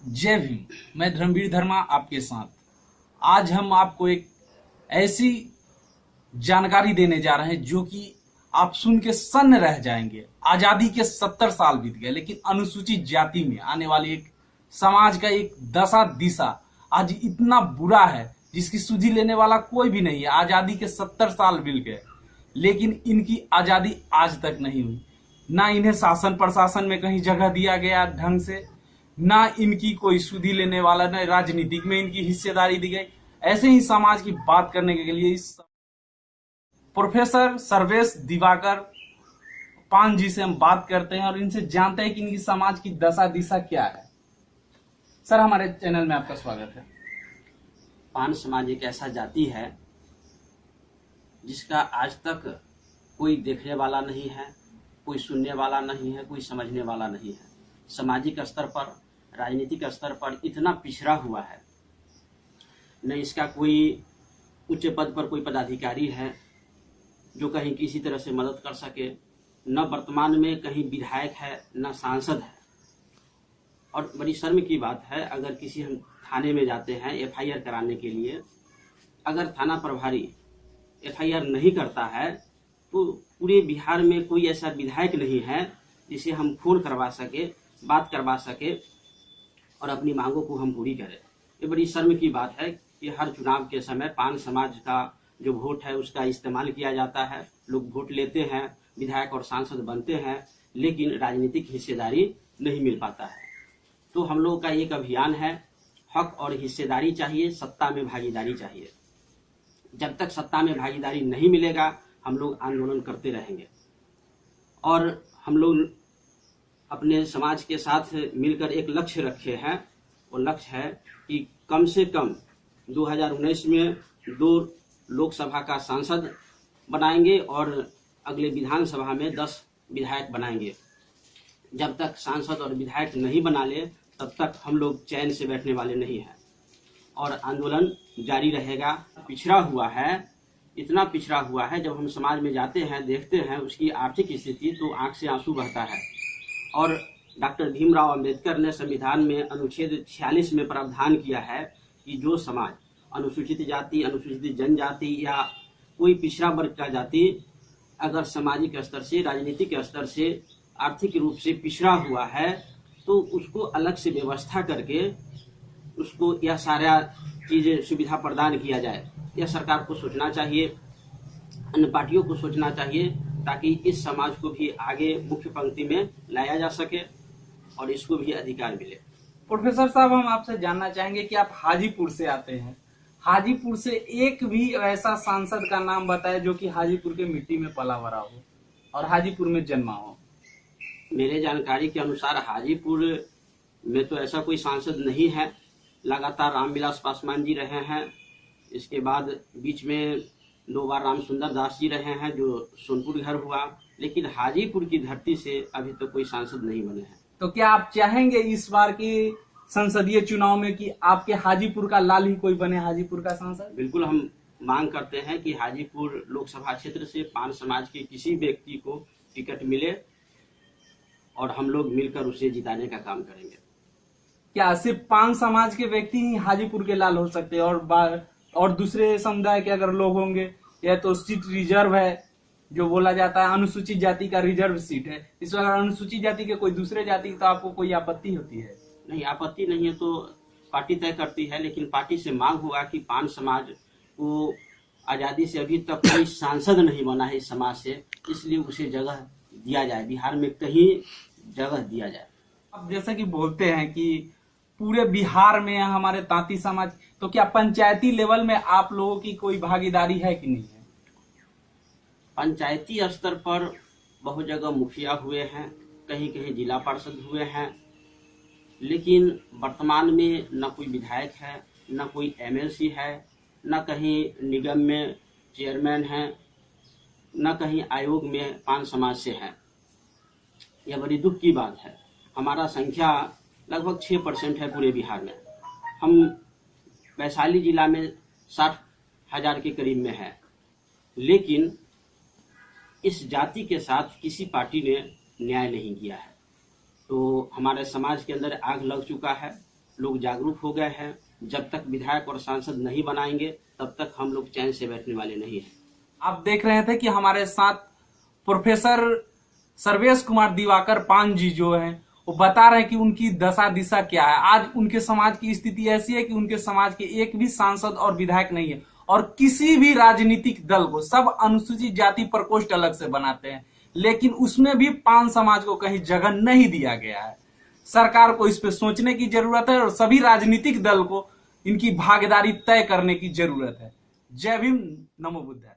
जय भीम। मैं धर्मवीर धर्मा आपके साथ। आज हम आपको एक ऐसी जानकारी देने जा रहे हैं जो कि आप सुन के सन्न रह जाएंगे। आजादी के 70 साल बीत गए, लेकिन अनुसूचित जाति में आने वाली एक समाज का एक दशा दिशा आज इतना बुरा है जिसकी सुधि लेने वाला कोई भी नहीं है। आजादी के 70 साल बीत गए, लेकिन इनकी आजादी आज तक नहीं हुई। ना इन्हें शासन प्रशासन में कहीं जगह दिया गया ढंग से, ना इनकी कोई सुधि लेने वाला, न राजनीतिक में इनकी हिस्सेदारी दी गई। ऐसे ही समाज की बात करने के लिए इस प्रोफेसर सर्वेश दिवाकर पान जी से हम बात करते हैं और इनसे जानते हैं कि इनकी समाज की दशा दिशा क्या है। सर, हमारे चैनल में आपका स्वागत है। पान समाज एक ऐसा जाति है जिसका आज तक कोई देखने वाला नहीं है, कोई सुनने वाला नहीं है, कोई समझने वाला नहीं है। सामाजिक स्तर पर, राजनीतिक स्तर पर इतना पिछड़ा हुआ है। न इसका कोई उच्च पद पर कोई पदाधिकारी है जो कहीं किसी तरह से मदद कर सके, न वर्तमान में कहीं विधायक है, न सांसद है। और बड़ी शर्म की बात है, अगर किसी हम थाने में जाते हैं एफआईआर कराने के लिए, अगर थाना प्रभारी एफआईआर नहीं करता है तो पूरे बिहार में कोई ऐसा विधायक नहीं है जिसे हम फोन करवा सके, बात करवा सके और अपनी मांगों को हम पूरी करें। ये बड़ी शर्म की बात है कि हर चुनाव के समय पान समाज का जो वोट है उसका इस्तेमाल किया जाता है। लोग वोट लेते हैं, विधायक और सांसद बनते हैं, लेकिन राजनीतिक हिस्सेदारी नहीं मिल पाता है। तो हम लोगों का एक अभियान है, हक और हिस्सेदारी चाहिए, सत्ता में भागीदारी चाहिए। जब तक सत्ता में भागीदारी नहीं मिलेगा हम लोग आंदोलन करते रहेंगे। और हम लोग अपने समाज के साथ मिलकर एक लक्ष्य रखे हैं। वो लक्ष्य है कि कम से कम 2019 में 2 लोकसभा का सांसद बनाएंगे और अगले विधानसभा में 10 विधायक बनाएंगे। जब तक सांसद और विधायक नहीं बना ले तब तक हम लोग चैन से बैठने वाले नहीं हैं और आंदोलन जारी रहेगा। पिछड़ा हुआ है, इतना पिछड़ा हुआ है, जब हम समाज में जाते हैं देखते हैं उसकी आर्थिक स्थिति तो आंख से आंसू बहता है। और डॉक्टर भीमराव अंबेडकर ने संविधान में अनुच्छेद 46 में प्रावधान किया है कि जो समाज अनुसूचित जाति, अनुसूचित जनजाति या कोई पिछड़ा वर्ग का जाति अगर सामाजिक स्तर से, राजनीतिक स्तर से, आर्थिक रूप से पिछड़ा हुआ है तो उसको अलग से व्यवस्था करके उसको यह सारा चीजें सुविधा प्रदान किया जाए। यह सरकार को सोचना चाहिए, अन्य पार्टियों को सोचना चाहिए, ताकि इस समाज को भी आगे मुख्य पंक्ति में लाया जा सके और इसको भी अधिकार मिले। प्रोफेसर साहब, हम आपसे जानना चाहेंगे कि आप हाजीपुर से आते हैं। हाजीपुर से एक भी ऐसा सांसद का नाम बताए जो कि हाजीपुर के मिट्टी में पला बड़ा हो और हाजीपुर में जन्मा हो। मेरे जानकारी के अनुसार हाजीपुर में तो ऐसा कोई सांसद नहीं है। लगातार रामविलास पासवान जी रहे हैं, इसके बाद बीच में 2 बार राम सुंदर दास जी रहे हैं जो सोनपुर घर हुआ, लेकिन हाजीपुर की धरती से अभी तो कोई सांसद नहीं बने हैं। तो क्या आप चाहेंगे इस बार की संसदीय चुनाव में कि आपके हाजीपुर का लाल ही कोई बने हाजीपुर का सांसद? बिल्कुल, हम मांग करते हैं कि हाजीपुर लोकसभा क्षेत्र से पान समाज के किसी व्यक्ति को टिकट मिले और हम लोग मिलकर उसे जिताने का काम करेंगे। क्या सिर्फ पान समाज के व्यक्ति ही हाजीपुर के लाल हो सकते हैं और दूसरे समुदाय के अगर लोग होंगे? यह तो सीट रिजर्व है, जो बोला जाता है अनुसूचित जाति का रिजर्व सीट है। इस अगर अनुसूचित जाति के कोई दूसरे जाति तो आपको कोई आपत्ति होती है? नहीं, आपत्ति नहीं है तो पार्टी तय करती है, लेकिन पार्टी से मांग हुआ कि पान समाज को आजादी से अभी तक कोई सांसद नहीं बना है इस समाज से, इसलिए उसे जगह दिया जाए, बिहार में कहीं जगह दिया जाए। अब जैसा कि बोलते हैं कि पूरे बिहार में हमारे तांती समाज, तो क्या पंचायती लेवल में आप लोगों की कोई भागीदारी है कि नहीं है? पंचायती स्तर पर बहुत जगह मुखिया हुए हैं, कहीं कहीं जिला पार्षद हुए हैं, लेकिन वर्तमान में न कोई विधायक है, न कोई एमएलसी है, न कहीं निगम में चेयरमैन है, न कहीं आयोग में पान समाज से है। यह बड़ी दुख की बात है। हमारा संख्या लगभग 6% है पूरे बिहार में। हम वैशाली जिला में 60,000 के करीब में है, लेकिन इस जाति के साथ किसी पार्टी ने न्याय नहीं किया है। तो हमारे समाज के अंदर आग लग चुका है। लोग जागरूक हो गए हैं। जब तक विधायक और सांसद नहीं बनाएंगे तब तक हम लोग चैन से बैठने वाले नहीं हैं। आप देख रहे थे कि हमारे साथ प्रोफेसर सर्वेश कुमार दिवाकर पान जी जो हैं वो बता रहे हैं कि उनकी दशा दिशा क्या है। आज उनके समाज की स्थिति ऐसी है कि उनके समाज के एक भी सांसद और विधायक नहीं है, और किसी भी राजनीतिक दल को सब अनुसूचित जाति प्रकोष्ठ अलग से बनाते हैं, लेकिन उसमें भी पान समाज को कहीं जगह नहीं दिया गया है। सरकार को इस पे सोचने की जरूरत है और सभी राजनीतिक दल को इनकी भागीदारी तय करने की जरूरत है। जय भीम, नमो बुद्धाय।